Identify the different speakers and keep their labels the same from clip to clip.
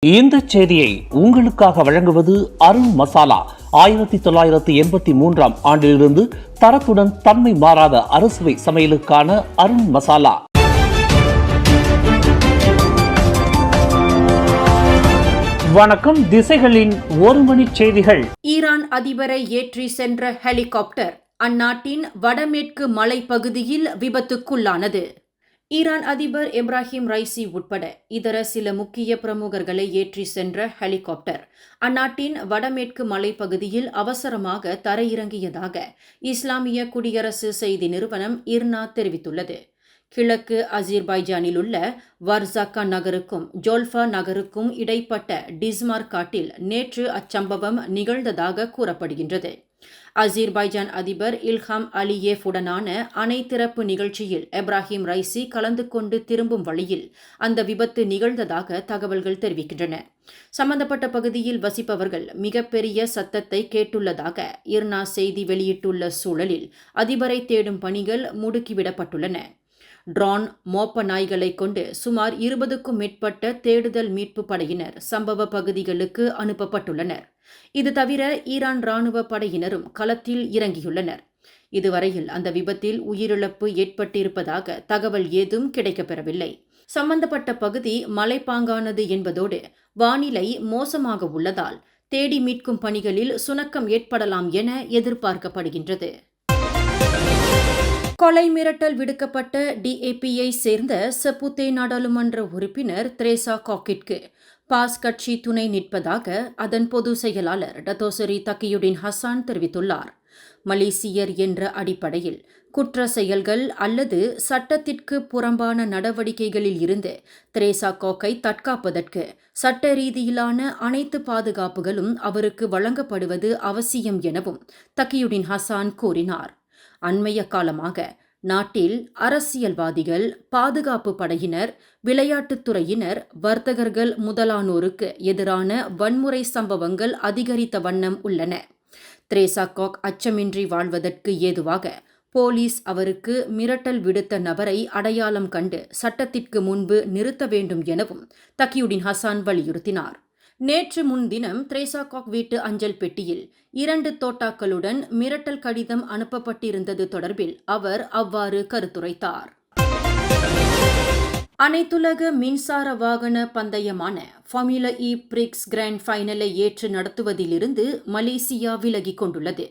Speaker 1: இந்த செய்தியை உங்களுக்காக வழங்குவது அருண் மசாலா. 1983 ஆண்டிலிருந்து தரத்துடன் தன்மை மாறாத அறுசுவை சமையலுக்கான அருண் மசாலா. வணக்கம். திசைகளின் ஒரு மணி செய்திகள்.
Speaker 2: ஈரான் அதிபரை ஏற்றி சென்ற ஹெலிகாப்டர் அந்நாட்டின் வடமேற்கு மலைப்பகுதியில் விபத்துக்குள்ளானது. ஈரான் அதிபர் இப்ராஹிம் ரைசி உட்பட இதர சில முக்கிய பிரமுகர்களை ஏற்றி சென்ற ஹெலிகாப்டர் அந்நாட்டின் வடமேற்கு மலைப்பகுதியில் அவசரமாக தரையிறங்கியதாக இஸ்லாமிய குடியரசு செய்தி நிறுவனம் இர்னா தெரிவித்துள்ளது. கிழக்கு அசர்பைஜானில் உள்ள வர்சாக்கா நகருக்கும் ஜோல்ஃபா நகருக்கும் இடைப்பட்ட டிஸ்மார் காட்டில் நேற்று அச்சம்பவம் நிகழ்ந்ததாக கூறப்படுகின்றது. அசர்பைஜான் அதிபர் இல்ஹாம் அலியேவ் உடனான அனைத்திறப்பு நிகழ்ச்சியில் இப்ராஹிம் ரைசி கலந்து கொண்டு திரும்பும் வழியில் அந்த விபத்து நிகழ்ந்ததாக தகவல்கள் தெரிவிக்கின்றன. சம்பந்தப்பட்ட பகுதியில் வசிப்பவர்கள் மிகப்பெரிய சத்தத்தை கேட்டுள்ளதாக இர்னா செய்தி வெளியிட்டுள்ள சூழலில் அதிபரை தேடும் பணிகள் முடுக்கிவிடப்பட்டுள்ளன. ட்ரோன், மோப்ப நாய்களை கொண்டு சுமார் 20க்கும் மேற்பட்ட தேடுதல் மீட்பு படையினர் சம்பவ பகுதிகளுக்கு அனுப்பப்பட்டுள்ளனர். இது தவிர ஈரான் ராணுவ படையினரும் களத்தில் இறங்கியுள்ளனர். இதுவரையில் அந்த விபத்தில் உயிரிழப்பு ஏற்பட்டிருப்பதாக தகவல் ஏதும் கிடைக்கப்பெறவில்லை. சம்பந்தப்பட்ட பகுதி மலைப்பாங்கானது என்பதோடு வானிலை மோசமாக உள்ளதால் தேடி மீட்கும் பணிகளில் சுணக்கம் ஏற்படலாம் என எதிர்பார்க்கப்படுகின்றது. கொலை மிரட்டல் விடுக்கப்பட்ட டிஏபியை சேர்ந்த செப்புத்தே நாடாளுமன்ற உறுப்பினர் திரேசா காக்கிற்கு பாஸ் கட்சி துணை நிற்பதாக அதன் பொதுச் செயலாளர் டத்தோசரி தக்கியுடின் ஹசான் தெரிவித்துள்ளார். மலேசியர் என்ற அடிப்படையில் குற்ற செயல்கள் அல்லது சட்டத்திற்கு புறம்பான நடவடிக்கைகளில் இருந்து திரேசா காக்கை தற்காப்பதற்கு சட்ட ரீதியிலான அனைத்து பாதுகாப்புகளும் அவருக்கு வழங்கப்படுவது அவசியம் எனவும் தக்கியுடின் ஹசான் கூறினார். அண்மைய காலமாக நாட்டில் அரசியல்வாதிகள், பாதுகாப்பு படையினர், விளையாட்டுத்துறையினர், வர்த்தகர்கள் முதலானோருக்கு எதிரான வன்முறை சம்பவங்கள் அதிகரித்த வண்ணம் உள்ளன. திரேசா காக் அச்சமின்றி வாழ்வதற்கு ஏதுவாக போலீஸ் அவருக்கு மிரட்டல் விடுத்த நபரை அடையாளம் கண்டு சட்டத்திற்கு முன்பு நிறுத்த வேண்டும் எனவும் தக்கியுடின் ஹசான் வலியுறுத்தினார். நேற்று முன்தினம் திரேசா காக் வீட்டு அஞ்சல் பெட்டியில் 2 தோட்டாக்களுடன் மிரட்டல் கடிதம் அனுப்பப்பட்டிருந்தது தொடர்பில் அவர் அவ்வாறு கருத்துரைத்தார். அனைத்துலக மின்சார வாகன பந்தயமான ஃபார்முலா இ பிரிக்ஸ் கிராண்ட் ஃபைனலை ஏற்று நடத்துவதிலிருந்து மலேசியா விலகிக் கொண்டுள்ளது.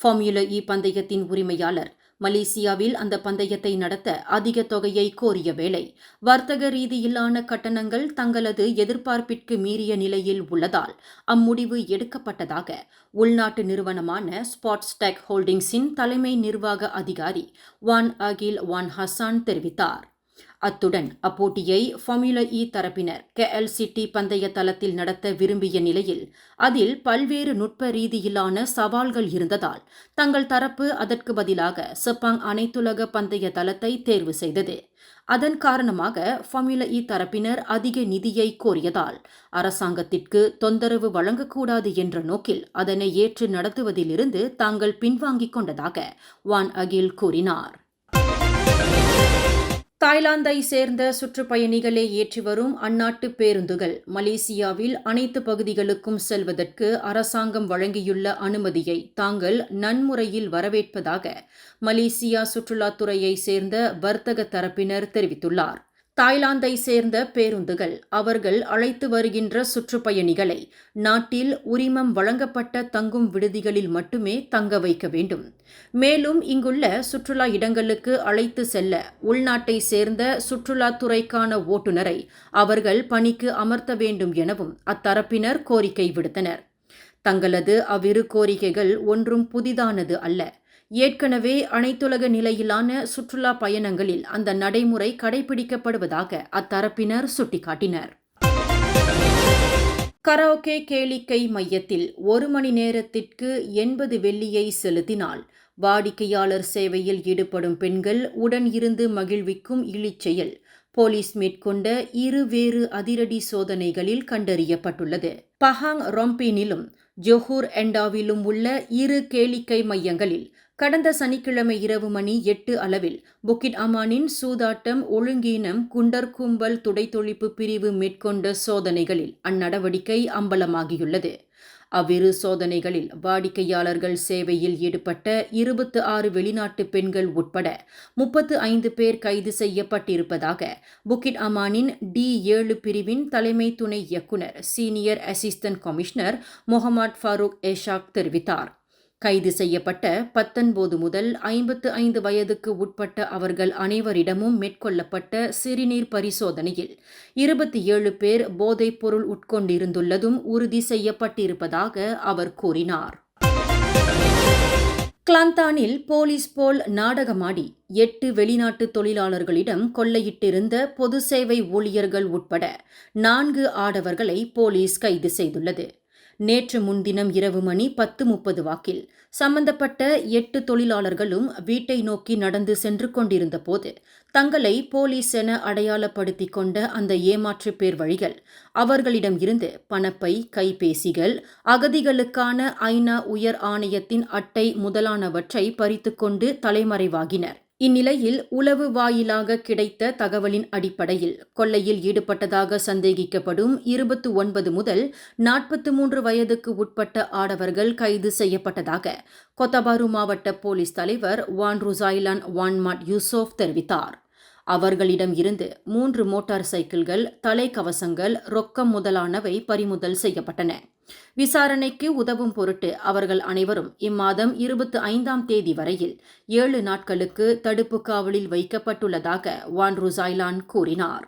Speaker 2: ஃபார்முலா இ பந்தயத்தின் உரிமையாளர் மலேசியாவில் அந்த பந்தயத்தை நடத்த அதிக தொகையை கோரிய வேளை வர்த்தக ரீதியிலான கட்டணங்கள் தங்களது எதிர்பார்ப்பிற்கு மீறிய நிலையில் உள்ளதால் அம்முடிவு எடுக்கப்பட்டதாக உள்நாட்டு நிறுவனமான ஸ்பாட்ஸ்டெக் ஹோல்டிங்ஸின் தலைமை நிர்வாக அதிகாரி வான் அகில் வான் ஹசான் தெரிவித்தார். அத்துடன் அப்போட்டியை ஃபார்முலா இ தரப்பினர் KLCT பந்தய தளத்தில் நடத்த விரும்பிய நிலையில் அதில் பல்வேறு நுட்ப ரீதியிலான சவால்கள் இருந்ததால் தங்கள் தரப்பு அதற்கு பதிலாக செப்பாங் அனைத்துலக பந்தய தளத்தை தேர்வு செய்தது. அதன் காரணமாக ஃபார்முலா இ தரப்பினர் அதிக நிதியை கோரியதால் அரசாங்கத்திற்கு தொந்தரவு வழங்கக்கூடாது என்ற நோக்கில் அதனை ஏற்று நடத்துவதிலிருந்து தாங்கள் பின்வாங்கிக் கொண்டதாக வான் அகில் கூறினார். தாய்லாந்தை சேர்ந்த சுற்றுப்பயணிகளை ஏற்றி வரும் அந்நாட்டு பேருந்துகள் மலேசியாவில் அனைத்து பகுதிகளுக்கும் செல்வதற்கு அரசாங்கம் வழங்கியுள்ள அனுமதியை தாங்கள் நன்முறையில் வரவேற்பதாக மலேசியா சுற்றுலாத்துறையை சேர்ந்த வர்த்தக தரப்பினர் தெரிவித்துள்ளார். தாய்லாந்தை சேர்ந்த பேருந்துகள் அவர்கள் அழைத்து வருகின்ற சுற்றுப்பயணிகளை நாட்டில் உரிமம் வழங்கப்பட்ட தங்கும் விடுதிகளில் மட்டுமே தங்க வைக்க வேண்டும். மேலும் இங்குள்ள சுற்றுலா இடங்களுக்கு அழைத்து செல்ல உள்நாட்டை சேர்ந்த சுற்றுலாத்துறைக்கான ஓட்டுநரை அவர்கள் பணிக்கு அமர்த்த வேண்டும் எனவும் அத்தரப்பினர் கோரிக்கை விடுத்தனர். தங்களது அவ்விரு கோரிக்கைகள் ஒன்றும் புதிதானது அல்ல. ஏற்கனவே அனைத்துலக நிலையிலான சுற்றுலா பயணங்களில் அந்த நடைமுறை கடைபிடிக்கப்படுவதாக அத்தரப்பினர் சுட்டிக்காட்டினர். கராோகே கேளிக்கை மையத்தில் 1 மணி நேரத்திற்கு 80 வெள்ளியை செலுத்தினால் வாடிக்கையாளர் சேவையில் ஈடுபடும் பெண்கள் உடன் இருந்து மகிழ்விக்கும் இழிச்செயல் போலீஸ் மேற்கொண்ட 2 வேறு அதிரடி சோதனைகளில் கண்டறியப்பட்டுள்ளது. பஹாங் ரொம்பினிலும் ஜொஹூர் எண்டாவிலும் உள்ள 2 கேளிக்கை மையங்களில் கடந்த சனிக்கிழமை இரவு மணி 8 அளவில் புக்கிட் அமானின் சூதாட்டம் ஒழுங்கீனம் குண்டர் கும்பல் துடைத்தொழிப்பு பிரிவு மேற்கொண்ட சோதனைகளில் அந்நடவடிக்கை அம்பலமாகியுள்ளது. அவ்விரு சோதனைகளில் வாடிக்கையாளர்கள் சேவையில் ஈடுபட்ட 26 வெளிநாட்டு பெண்கள் உட்பட 35 பேர் கைது செய்யப்பட்டிருப்பதாக புக்கிட் அமானின் D7 பிரிவின் தலைமை துணை இயக்குனர் senior assistant commissioner Mohammed Farooq Ishaq தெரிவித்தார். கைது செய்யப்பட்ட 19 முதல் 55 வயதுக்கு உட்பட்ட அவர்கள் அனைவரிடமும் மேற்கொள்ளப்பட்ட சிறுநீர் பரிசோதனையில் 27 பேர் போதைப் பொருள் உட்கொண்டிருந்துள்ளதும் உறுதி செய்யப்பட்டிருப்பதாக அவர் கூறினார். கிளாந்தானில் போலீஸ் போல் நாடகமாடி 8 வெளிநாட்டு தொழிலாளர்களிடம் கொள்ளையிட்டிருந்த பொது சேவை ஊழியர்கள் உட்பட 4 ஆடவர்களை போலீஸ் கைது செய்துள்ளது. நேற்று முன்தினம் இரவு மணி 10:30 வாக்கில் சம்பந்தப்பட்ட 8 தொழிலாளர்களும் வீட்டை நோக்கி நடந்து சென்று கொண்டிருந்த போது தங்களை போலீஸ் என அடையாளப்படுத்திக் கொண்ட அந்த ஏமாற்று பேர் வழிகள் அவர்களிடம் இருந்து பணப்பை, கைபேசிகள், அகதிகளுக்கான ஐநா உயர் ஆணையத்தின் அட்டை முதலானவற்றை பறித்துக்கொண்டு தலைமறைவாகினர். இந்நிலையில் உளவு வாயிலாக கிடைத்த தகவலின் அடிப்படையில் கொள்ளையில் ஈடுபட்டதாக சந்தேகிக்கப்படும் 29 முதல் 43 வயதுக்கு உட்பட்ட ஆடவர்கள் கைது செய்யப்பட்டதாக கொத்தபாரு மாவட்ட போலீஸ் தலைவர் வான் ருசைலான் வான்மாட் யூசோப் தெரிவித்தார். அவர்களிடம் இருந்து 3 மோட்டார் சைக்கிள்கள், தலைக்கவசங்கள், ரொக்கம் முதலானவை பறிமுதல் செய்யப்பட்டன. விசாரணைக்கு உதவும் பொருட்டு அவர்கள் அனைவரும் இம்மாதம் 25ஆம் தேதி வரையில் 7 நாட்களுக்கு தடுப்பு காவலில் வைக்கப்பட்டுள்ளதாக வான் ருசைலான் கூறினார்.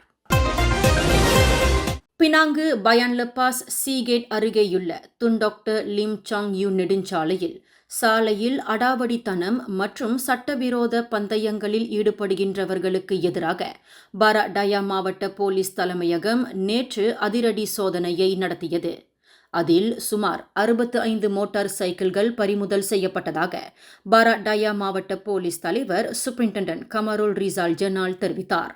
Speaker 2: பினாங்கு பயான்லபாஸ் சீகேட் அருகேயுள்ள துன்டாக்டர் லிம் சாங் யூ நெடுஞ்சாலையில் சாலையில் அடாவடித்தனம் மற்றும் சட்டவிரோத பந்தயங்களில் ஈடுபடுகின்றவர்களுக்கு எதிராக பரடயா மாவட்ட போலீஸ் தலைமையகம் நேற்று அதிரடி சோதனையை நடத்தியது. அதில் சுமார் 65 மோட்டார் சைக்கிள்கள் பறிமுதல் செய்யப்பட்டதாக பரடயா மாவட்ட போலீஸ் தலைவர் சூப்பரிண்டென்டென்ட் கமருல் ரிசால் ஜனால் தெரிவித்தார்.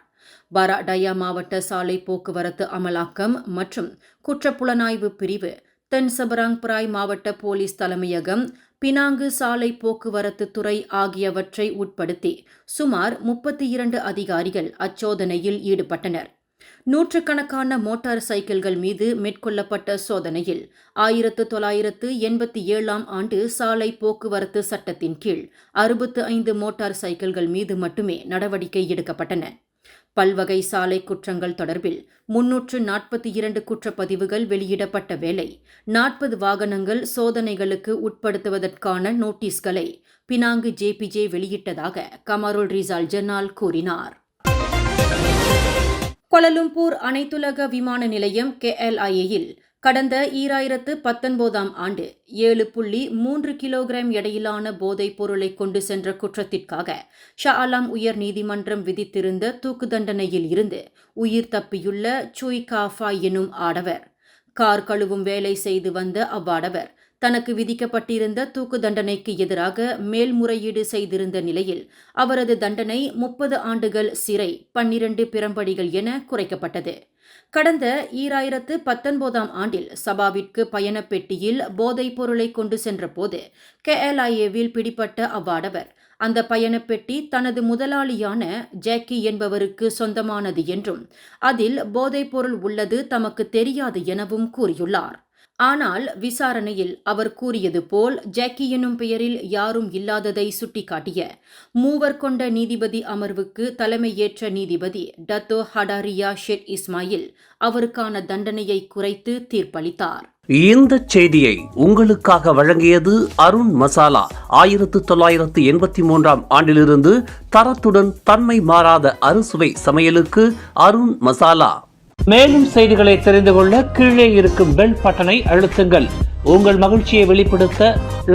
Speaker 2: பரடயா மாவட்ட சாலை போக்குவரத்து அமலாக்கம் மற்றும் குற்றப்புலனாய்வு பிரிவு, தென் சபராங் பிராய் மாவட்ட போலீஸ் தலைமையகம், பினாங்கு சாலை போக்குவரத்து துறை ஆகியவற்றை உட்படுத்தி சுமார் 32 அதிகாரிகள் அச்சோதனையில் ஈடுபட்டனர். நூற்றுக்கணக்கான மோட்டார் சைக்கிள்கள் மீது மேற்கொள்ளப்பட்ட சோதனையில் 1987ஆம் ஆண்டு சாலை போக்குவரத்து சட்டத்தின் கீழ் 65 மோட்டார் சைக்கிள்கள் மீது மட்டுமே நடவடிக்கை எடுக்கப்பட்டன. பல்வகை சாலை குற்றங்கள் தொடர்பில் 342 குற்றப்பதிவுகள் வெளியிடப்பட்ட வேளை 40 வாகனங்கள் சோதனைகளுக்கு உட்படுத்துவதற்கான நோட்டீஸ்களை பினாங்கு ஜேபிஜே வெளியிட்டதாக கமருல் ரிசால் ஜனால் கூறினார். கோலாலம்பூர் அனைத்துலக விமான நிலையம் KLIAயில் கடந்த 2019ஆம் ஆண்டு 7.3 கிலோகிராம் எடையிலான போதைப் பொருளை கொண்டு சென்ற குற்றத்திற்காக ஷா ஆலம் உயர் நீதிமன்றம் விதித்திருந்த தூக்கு தண்டனையில் இருந்து உயிர் தப்பியுள்ள சுய் காஃபா எனும் ஆடவர். கார் கழுவும் வேலை செய்து வந்த அவ்வாடவர் தனக்கு விதிக்கப்பட்டிருந்த தூக்கு தண்டனைக்கு எதிராக மேல்முறையீடு செய்திருந்த நிலையில் அவரது தண்டனை 30 ஆண்டுகள் சிறை, 12 பிரம்படிகள் என குறைக்கப்பட்டது. கடந்த 2019ஆம் ஆண்டில் சபாவிற்கு பயணப் பெட்டியில் போதைப் பொருளை கொண்டு சென்றபோது KLIAவில் பிடிப்பட்ட அவ்வாடவர் அந்த பயணப்பெட்டி தனது முதலாளியான ஜாக்கி என்பவருக்கு சொந்தமானது என்றும் அதில் போதைப் பொருள் உள்ளது தமக்கு தெரியாது எனவும் கூறியுள்ளார். ஆனால் விசாரணையில் அவர் கூறியது போல் ஜாக்கி எனும் பெயரில் யாரும் இல்லாததை சுட்டிக்காட்டிய 3 கொண்ட நீதிபதி அமர்வுக்கு தலைமையேற்ற நீதிபதி டத்தோ ஹடாரியா ஷெட் இஸ்மாயில் அவருக்கான தண்டனையை குறைத்து தீர்ப்பளித்தார்.
Speaker 1: இந்த செய்தியை உங்களுக்காக வழங்கியது அருண் மசாலா. 1983ஆம் ஆண்டிலிருந்து தரத்துடன் தன்மை மாறாத அறுசுவை சமையலுக்கு அருண் மசாலா. மேலும் செய்திகளை தெரிந்து கொள்ள கீழே இருக்கும் பெல் பட்டனை அழுத்துங்கள். உங்கள் மகிழ்ச்சியை வெளிப்படுத்த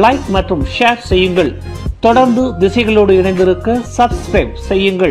Speaker 1: லைக் மற்றும் ஷேர் செய்யுங்கள். தொடர்ந்து திசைகளோடு இணைந்திருக்க சப்ஸ்கிரைப் செய்யுங்கள்.